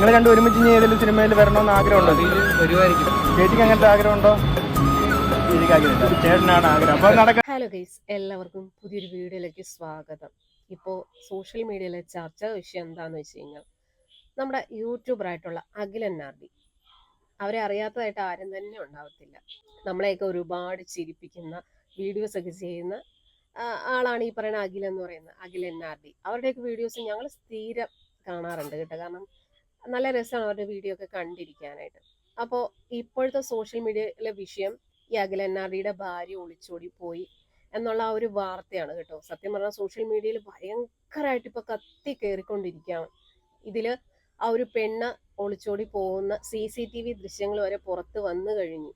നിങ്ങൾ രണ്ടും ഒരുമിച്ച് ഇനി ഏതെങ്കിലും സിനിമയിൽ വരണമെന്ന് ആഗ്രഹമുണ്ടോ? വരുമായിരിക്കും. ചേച്ചിക്ക് അങ്ങനത്തെ ആഗ്രഹമുണ്ടോ? ചേച്ചിക്ക് ആഗ്രഹമില്ല, ചേട്ടനാണ് ആഗ്രഹം. അപ്പോൾ നടക്കാം. ഹലോ ഗൈസ്, എല്ലാവർക്കും പുതിയൊരു വീഡിയോയിലേക്ക് സ്വാഗതം. ഇപ്പോൾ സോഷ്യൽ മീഡിയയിലെ ചർച്ചാ വിഷയം എന്താണെന്ന് വെച്ച് കഴിഞ്ഞാൽ നമ്മുടെ യൂട്യൂബറായിട്ടുള്ള അഖിലൻ ആർഡി. അവരെ അറിയാത്തതായിട്ട് ആരും തന്നെ ഉണ്ടാവത്തില്ല. നമ്മളെയൊക്കെ ഒരുപാട് ചിരിപ്പിക്കുന്ന വീഡിയോസ് ഒക്കെ ചെയ്യുന്ന ആളാണ് ഈ പറയുന്ന അഖിൽ എന്ന് പറയുന്നത്, അഖിലൻ ആർഡി. അവരുടെയൊക്കെ വീഡിയോസ് ഞങ്ങൾ സ്ഥിരം കാണാറുണ്ട് കേട്ടോ. കാരണം നല്ല രസമാണ് അവരുടെ വീഡിയോ ഒക്കെ കണ്ടിരിക്കാനായിട്ട്. അപ്പോൾ ഇപ്പോഴത്തെ സോഷ്യൽ മീഡിയയിലെ വിഷയം ഈ അഖിലൻ ആർഡിയുടെ ഭാര്യ ഒളിച്ചോടി പോയി എന്നുള്ള ആ ഒരു വാർത്തയാണ് കേട്ടോ. സത്യം പറഞ്ഞാൽ സോഷ്യൽ മീഡിയയിൽ ഭയങ്കരമായിട്ട് ഇപ്പൊ കത്തി കയറിക്കൊണ്ടിരിക്കുകയാണ്. ഇതില് ആ ഒരു പെണ്ണ് ഒളിച്ചോടി പോകുന്ന CCTV ദൃശ്യങ്ങൾ വരെ പുറത്ത് വന്നു കഴിഞ്ഞു.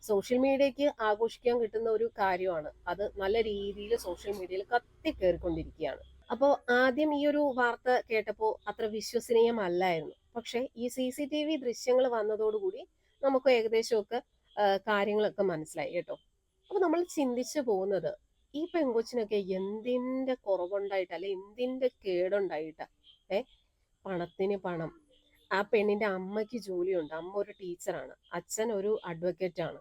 സോഷ്യൽ മീഡിയക്ക് ആഘോഷിക്കാൻ കിട്ടുന്ന ഒരു കാര്യമാണ് അത്. നല്ല രീതിയിൽ സോഷ്യൽ മീഡിയയിൽ കത്തി കയറിക്കൊണ്ടിരിക്കുകയാണ്. അപ്പോൾ ആദ്യം ഈ ഒരു വാർത്ത കേട്ടപ്പോൾ അത്ര വിശ്വസനീയമല്ലായിരുന്നു. പക്ഷെ ഈ CCTV ദൃശ്യങ്ങൾ വന്നതോടുകൂടി നമുക്ക് ഏകദേശമൊക്കെ കാര്യങ്ങളൊക്കെ മനസ്സിലായി കേട്ടോ. അപ്പൊ നമ്മൾ ചിന്തിച്ചു പോകുന്നത്, ഈ പെങ്കൊച്ചിനൊക്കെ എന്തിന്റെ കുറവുണ്ടായിട്ട, അല്ലെ എന്തിന്റെ കേടുണ്ടായിട്ട? പണത്തിന് പണം. ആ പെണ്ണിന്റെ അമ്മയ്ക്ക് ജോലിയുണ്ട്, അമ്മ ഒരു ടീച്ചറാണ്, അച്ഛൻ ഒരു അഡ്വക്കേറ്റ് ആണ്.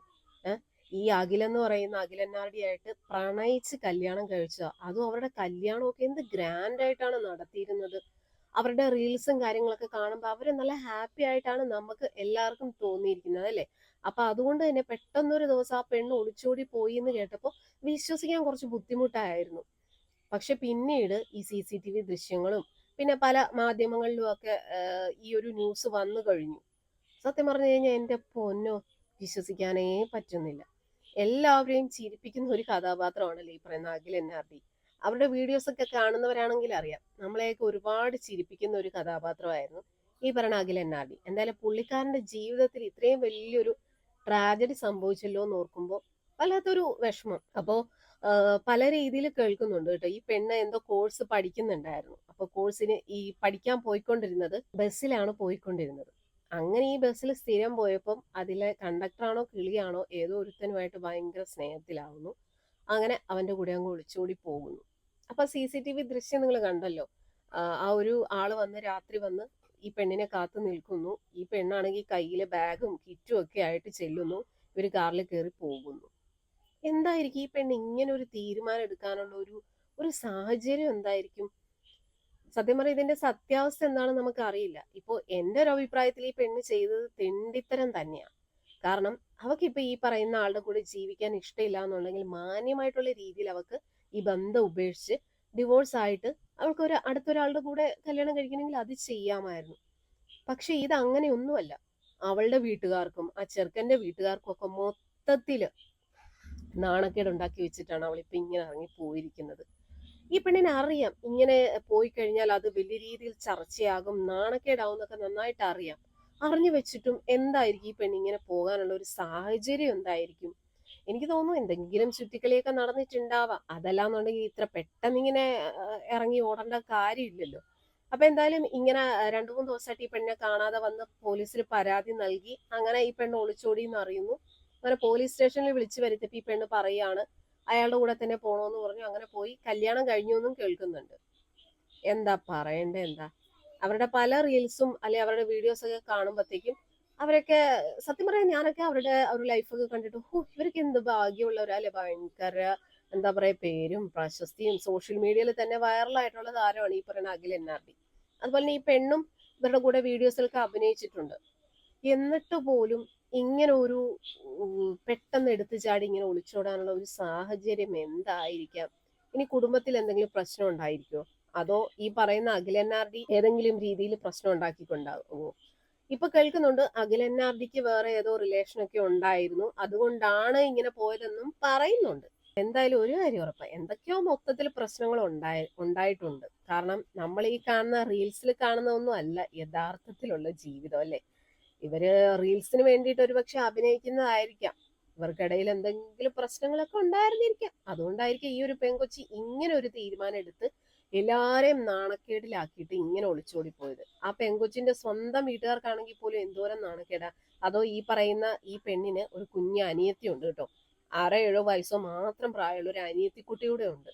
ഈ അഖിലെന്ന് പറയുന്ന അഖിലൻ ആർഡി ആയിട്ട് പ്രണയിച്ച് കല്യാണം കഴിച്ചതാ. അതും അവരുടെ കല്യാണമൊക്കെ എന്ത് ഗ്രാൻഡ് ആയിട്ടാണ് നടത്തിയിരുന്നത്. അവരുടെ റീൽസും കാര്യങ്ങളൊക്കെ കാണുമ്പോൾ അവര് നല്ല ഹാപ്പി ആയിട്ടാണ് നമുക്ക് എല്ലാവർക്കും തോന്നിയിരിക്കുന്നത്, അല്ലേ? അപ്പൊ അതുകൊണ്ട് തന്നെ പെട്ടെന്നൊരു ദിവസം ആ പെണ്ണ് ഒളിച്ചോടി പോയി എന്ന് കേട്ടപ്പോൾ വിശ്വസിക്കാൻ കുറച്ച് ബുദ്ധിമുട്ടായിരുന്നു. പക്ഷെ പിന്നീട് ഈ CCTV ദൃശ്യങ്ങളും പിന്നെ പല മാധ്യമങ്ങളിലും ഒക്കെ ഈ ഒരു ന്യൂസ് വന്നു കഴിഞ്ഞു. സത്യം പറഞ്ഞു കഴിഞ്ഞാൽ എൻ്റെ പൊന്നോ, വിശ്വസിക്കാനേ പറ്റുന്നില്ല. എല്ലാവരെയും ചിരിപ്പിക്കുന്ന ഒരു കഥാപാത്രമാണല്ലോ ഈ പറയുന്ന അഖിലൻ ആർഡി. അവരുടെ വീഡിയോസ് ഒക്കെ കാണുന്നവരാണെങ്കിൽ അറിയാം, നമ്മളെയൊക്കെ ഒരുപാട് ചിരിപ്പിക്കുന്ന ഒരു കഥാപാത്രമായിരുന്നു ഈ പറയുന്ന അഖിലൻ ആർഡി. എന്തായാലും പുള്ളിക്കാരന്റെ ജീവിതത്തിൽ ഇത്രയും വലിയൊരു ട്രാജഡി സംഭവിച്ചല്ലോ എന്ന് ഓർക്കുമ്പോൾ വല്ലാത്തൊരു വിഷമം. അപ്പോ പല രീതിയിൽ കേൾക്കുന്നുണ്ട് കേട്ടോ. ഈ പെണ്ണ് എന്തോ കോഴ്സ് പഠിക്കുന്നുണ്ടായിരുന്നു. അപ്പൊ കോഴ്സിന് ഈ പഠിക്കാൻ പോയിക്കൊണ്ടിരുന്നത് ബസ്സിലാണ് പോയിക്കൊണ്ടിരുന്നത്. അങ്ങനെ ഈ ബസ്സിൽ സ്ഥിരം പോയപ്പം അതിലെ കണ്ടക്ടറാണോ കിളിയാണോ ഏതോ ഒരുത്തനുമായിട്ട് ഭയങ്കര സ്നേഹത്തിലാവുന്നു. അങ്ങനെ അവന്റെ കൂടെ അങ്ങ് ഒളിച്ചോടി പോകുന്നു. അപ്പൊ CCTV ദൃശ്യം നിങ്ങൾ കണ്ടല്ലോ. ആ ഒരു ആള് വന്ന് രാത്രി വന്ന് ഈ പെണ്ണിനെ കാത്തു നിൽക്കുന്നു. ഈ പെണ്ണാണെങ്കിൽ കയ്യിലെ ബാഗും കിറ്റും ഒക്കെ ആയിട്ട് ചെല്ലുന്നു. ഇവര് കാറിൽ കയറി പോകുന്നു. എന്തായിരിക്കും ഈ പെണ്ണ് ഇങ്ങനെ ഒരു തീരുമാനം എടുക്കാനുള്ള ഒരു സാഹചര്യം എന്തായിരിക്കും? സത്യം പറഞ്ഞാൽ ഇതിന്റെ സത്യാവസ്ഥ എന്താണെന്ന് നമുക്ക് അറിയില്ല. ഇപ്പോ എന്റെ ഒരു അഭിപ്രായത്തിൽ ഈ പെണ്ണ് ചെയ്തത് തെണ്ടിത്തരം തന്നെയാണ്. കാരണം അവക്കിപ്പോ ഈ പറയുന്ന ആളുടെ കൂടെ ജീവിക്കാൻ ഇഷ്ടമില്ല എന്നുണ്ടെങ്കിൽ മാന്യമായിട്ടുള്ള രീതിയിൽ അവക്ക് ഈ ബന്ധം ഉപേക്ഷിച്ച് ഡിവോഴ്സ് ആയിട്ട് അവൾക്ക് അടുത്തൊരാളുടെ കൂടെ കല്യാണം കഴിക്കണമെങ്കിൽ അത് ചെയ്യാമായിരുന്നു. പക്ഷെ ഇത് അങ്ങനെയൊന്നുമല്ല. അവളുടെ വീട്ടുകാർക്കും ആ ചെറുക്കന്റെ വീട്ടുകാർക്കും ഒക്കെ മൊത്തത്തില് നാണക്കേട് ഉണ്ടാക്കി വെച്ചിട്ടാണ് അവളിപ്പോ ഇങ്ങനെ ഇറങ്ങി പോയിരിക്കുന്നത്. ഈ പെണ്ണിനെ അറിയാം, ഇങ്ങനെ പോയി കഴിഞ്ഞാൽ അത് വലിയ രീതിയിൽ ചർച്ചയാകും, നാണക്കേടാവും എന്നൊക്കെ നന്നായിട്ട് അറിയാം. അറിഞ്ഞു വെച്ചിട്ടും എന്തായിരിക്കും ഈ പെണ്ണ് ഇങ്ങനെ പോകാനുള്ള ഒരു സാഹചര്യം എന്തായിരിക്കും? എനിക്ക് തോന്നുന്നു എന്തെങ്കിലും ചുറ്റിക്കളിയൊക്കെ നടന്നിട്ടുണ്ടാവാം. അതല്ലാന്നുണ്ടെങ്കിൽ ഇത്ര പെട്ടെന്ന് ഇങ്ങനെ ഇറങ്ങി ഓടേണ്ട കാര്യമില്ലല്ലോ. അപ്പൊ എന്തായാലും ഇങ്ങനെ 2-3 ദിവസമായിട്ട് ഈ പെണ്ണിനെ കാണാതെ വന്ന് പോലീസിൽ പരാതി നൽകി. അങ്ങനെ ഈ പെണ്ണ് ഒളിച്ചോടി എന്ന് അറിയുന്നു. അങ്ങനെ പോലീസ് സ്റ്റേഷനിൽ വിളിച്ചു വരുത്തിയപ്പോ ഈ പെണ്ണ് പറയാണ് അയാളുടെ കൂടെ തന്നെ പോണോന്ന് പറഞ്ഞു. അങ്ങനെ പോയി കല്യാണം കഴിഞ്ഞു എന്നും കേൾക്കുന്നുണ്ട്. എന്താ പറയണ്ടേ? എന്താ അവരുടെ പല റീൽസും അല്ലെ അവരുടെ വീഡിയോസ് ഒക്കെ കാണുമ്പോഴത്തേക്കും അവരൊക്കെ സത്യം പറയാൻ ഞാനൊക്കെ അവരുടെ ഒരു ലൈഫൊക്കെ കണ്ടിട്ട് ഇവരൊക്കെ എന്ത് ഭാഗ്യമുള്ളവരാ അല്ലെ. ഭയങ്കര എന്താ പറയാ, പേരും പ്രശസ്തിയും സോഷ്യൽ മീഡിയയിൽ തന്നെ വൈറലായിട്ടുള്ള താരമാണ് ഈ പറയുന്ന അഖിലൻ ആർഡി. അതുപോലെ തന്നെ ഈ പെണ്ണും ഇവരുടെ കൂടെ വീഡിയോസിലൊക്കെ അഭിനയിച്ചിട്ടുണ്ട്. എന്നിട്ട് പോലും ഇങ്ങനെ ഒരു പെട്ടെന്ന് എടുത്തു ചാടി ഇങ്ങനെ ഒളിച്ചോടാനുള്ള ഒരു സാഹചര്യം എന്തായിരിക്കാം? ഇനി കുടുംബത്തിൽ എന്തെങ്കിലും പ്രശ്നം ഉണ്ടായിരിക്കുമോ? അതോ ഈ പറയുന്ന അഖിലൻ ആർഡി ഏതെങ്കിലും രീതിയിൽ പ്രശ്നം ഉണ്ടാക്കിക്കൊണ്ടാകുമോ? ഇപ്പൊ കേൾക്കുന്നുണ്ട് അഖിലൻ ആർഡിക്ക് വേറെ ഏതോ റിലേഷനൊക്കെ ഉണ്ടായിരുന്നു, അതുകൊണ്ടാണ് ഇങ്ങനെ പോയതെന്നും പറയുന്നുണ്ട്. എന്തായാലും ഒരു കാര്യം ഉറപ്പാ, എന്തൊക്കെയോ മൊത്തത്തിൽ പ്രശ്നങ്ങൾ ഉണ്ടായിട്ടുണ്ട്. കാരണം നമ്മൾ ഈ കാണുന്ന റീൽസിൽ കാണുന്നതൊന്നും അല്ല യഥാർത്ഥത്തിലുള്ള ജീവിതം, അല്ലെ? ഇവര് റീൽസിന് വേണ്ടിയിട്ട് ഒരുപക്ഷെ അഭിനയിക്കുന്നതായിരിക്കാം. ഇവർക്കിടയിൽ എന്തെങ്കിലും പ്രശ്നങ്ങളൊക്കെ ഉണ്ടായിരുന്നിരിക്കാം. അതുകൊണ്ടായിരിക്കും ഈ ഒരു പെങ്കൊച്ചി ഇങ്ങനെ ഒരു തീരുമാനം എടുത്ത് എല്ലാരെയും നാണക്കേടിലാക്കിയിട്ട് ഇങ്ങനെ ഒളിച്ചോടി പോയത്. ആ പെങ്കൊച്ചിന്റെ സ്വന്തം വീട്ടുകാർക്കാണെങ്കിൽ പോലും എന്തോരം നാണക്കേടാ. അതോ ഈ പറയുന്ന ഈ പെണ്ണിന് ഒരു കുഞ്ഞ് അനിയത്തി ഉണ്ട് കേട്ടോ. 6-7 വയസ്സോ മാത്രം പ്രായമുള്ള ഒരു അനിയത്തിക്കുട്ടിയുടെ ഉണ്ട്.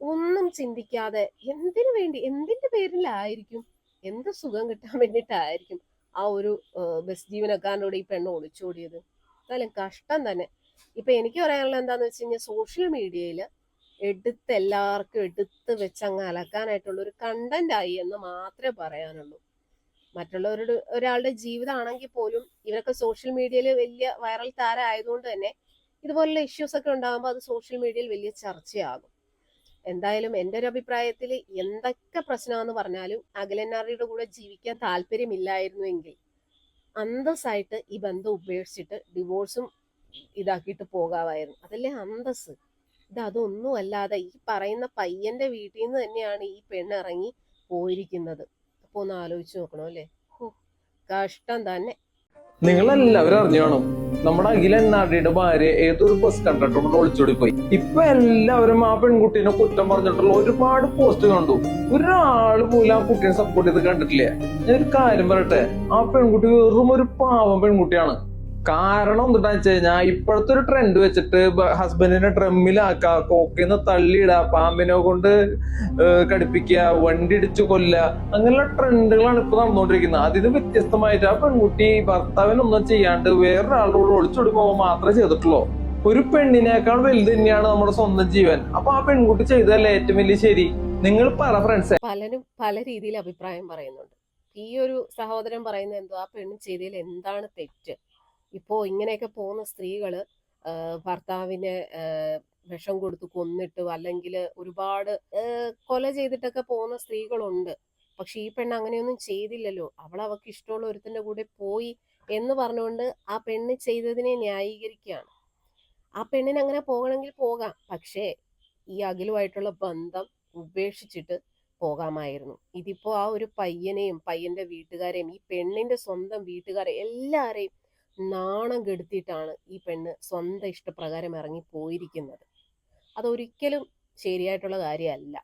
ഒന്നും ചിന്തിക്കാതെ എന്തിനു വേണ്ടി, എന്തിന്റെ പേരിലായിരിക്കും? എന്ത് സുഖം കിട്ടാൻ വേണ്ടിയിട്ടായിരിക്കും ആ ഒരു ബസ് ജീവനക്കാരനോട് ഈ പെണ്ണ് ഒളിച്ചോടിയത്? എന്തായാലും കഷ്ടം തന്നെ. ഇപ്പൊ എനിക്ക് പറയാനുള്ള എന്താന്ന് വെച്ച് കഴിഞ്ഞാൽ സോഷ്യൽ മീഡിയയിൽ എല്ലാവർക്കും എടുത്ത് വെച്ച് അങ്ങ് അലക്കാനായിട്ടുള്ള ഒരു കണ്ടന്റ് ആയി എന്ന് മാത്രമേ പറയാനുള്ളൂ. മറ്റുള്ളവരുടെ ഒരാളുടെ ജീവിതമാണെങ്കിൽ പോലും ഇവരൊക്കെ സോഷ്യൽ മീഡിയയിൽ വലിയ വൈറൽ താരം ആയതുകൊണ്ട് തന്നെ ഇതുപോലുള്ള ഇഷ്യൂസ് ഒക്കെ ഉണ്ടാകുമ്പോൾ അത് സോഷ്യൽ മീഡിയയിൽ വലിയ ചർച്ചയാകും. എന്തായാലും എൻ്റെ ഒരു അഭിപ്രായത്തിൽ എന്തൊക്കെ പ്രശ്നമാണെന്ന് പറഞ്ഞാലും അഖിലന്നാറിയുടെ കൂടെ ജീവിക്കാൻ താല്പര്യമില്ലായിരുന്നുവെങ്കിൽ അന്തസ്സായിട്ട് ഈ ബന്ധം ഉപേക്ഷിച്ചിട്ട് ഡിവോഴ്സും ഇതാക്കിയിട്ട് പോകാമായിരുന്നു. അതല്ലേ അന്തസ്. അതൊന്നും അല്ലാതെ ഈ പറയുന്ന പയ്യന്റെ വീട്ടിൽ നിന്ന് തന്നെയാണ് ഈ പെണ്ണ് ഇറങ്ങി പോയിരിക്കുന്നത്. അപ്പൊ ഒന്ന് ആലോചിച്ച് നോക്കണം അല്ലേ. കഷ്ടം തന്നെ. നിങ്ങളെല്ലാവരും അറിഞ്ഞു കാണും, നമ്മുടെ അഖിലന്നാടിയുടെ ഭാര്യ ഏതൊരു ബസ് കണ്ടക്ടറോട് ഒളിച്ചോടി പോയി. ഇപ്പൊ എല്ലാവരും ആ പെൺകുട്ടീനെ കുറ്റം പറഞ്ഞിട്ടുള്ള ഒരുപാട് പോസ്റ്റ് കണ്ടു. ഒരാള് പോലും ആ കുട്ടീനെ സപ്പോർട്ട് ചെയ്ത് കണ്ടിട്ടില്ല. ഞാനൊരു കാര്യം പറയട്ടെ, ആ പെൺകുട്ടി വെറും ഒരു പാവം പെൺകുട്ടിയാണ്. കാരണം എന്താ വെച്ച് കഴിഞ്ഞാൽ ഇപ്പോഴത്തെ ഒരു ട്രെൻഡ് വെച്ചിട്ട് ഹസ്ബൻഡിനെ ഡ്രമ്മിലാക്കുക, കോക്കിന്ന് തള്ളിയിടുക, പാമ്പിനെ കൊണ്ട് കടിപ്പിക്കുക, വണ്ടി ഇടിച്ചു കൊല്ലുക, അങ്ങനെയുള്ള ട്രെൻഡുകളാണ് ഇപ്പൊ നടന്നുകൊണ്ടിരിക്കുന്നത്. അതിന് വ്യത്യസ്തമായിട്ട് ആ പെൺകുട്ടി ഭർത്താവിനൊന്നും ചെയ്യാണ്ട് വേറൊരാളോട് ഒളിച്ചോടി പോകാൻ മാത്രമേ ചെയ്തിട്ടുള്ളൂ. ഒരു പെണ്ണിനേക്കാൾ വലുത് തന്നെയാണ് നമ്മുടെ സ്വന്തം ജീവൻ. അപ്പൊ ആ പെൺകുട്ടി ചെയ്തതല്ലേ ഏറ്റവും വലിയ ശരി? നിങ്ങൾ പറ ഫ്രണ്ട്സ്. പലരും പല രീതിയിൽ അഭിപ്രായം പറയുന്നുണ്ട്. ഈ ഒരു സഹോദരൻ പറയുന്നത് എന്തോ ആ പെണ്ണ് ചെയ്തതിൽ എന്താണ് തെറ്റ്? ഇപ്പോ ഇങ്ങനെയൊക്കെ പോകുന്ന സ്ത്രീകള് ഭർത്താവിനെ വിഷം കൊടുത്ത് കൊന്നിട്ട് അല്ലെങ്കിൽ ഒരുപാട് കൊല ചെയ്തിട്ടൊക്കെ പോകുന്ന സ്ത്രീകളുണ്ട്. പക്ഷെ ഈ പെണ്ണ് അങ്ങനെയൊന്നും ചെയ്തില്ലല്ലോ. അവൾക്ക് ഇഷ്ടമുള്ള ഒരുത്തിന്റെ കൂടെ പോയി എന്ന് പറഞ്ഞുകൊണ്ട് ആ പെണ്ണ് ചെയ്തതിനെ ന്യായീകരിക്കുകയാണ്. ആ പെണ്ണിന് അങ്ങനെ പോകണമെങ്കിൽ പോകാം. പക്ഷേ ഈ അഖിലുമായിട്ടുള്ള ബന്ധം ഉപേക്ഷിച്ചിട്ട് പോകാമായിരുന്നു. ഇതിപ്പോ ആ ഒരു പയ്യനെയും പയ്യന്റെ വീട്ടുകാരെയും ഈ പെണ്ണിന്റെ സ്വന്തം വീട്ടുകാരെ എല്ലാരെയും നാണം കെടുത്തിയിട്ടാണ് ഈ പെണ്ണ് സ്വന്തം ഇഷ്ടപ്രകാരം ഇറങ്ങി പോയിരിക്കുന്നത്. അതൊരിക്കലും ശരിയായിട്ടുള്ള കാര്യമല്ല.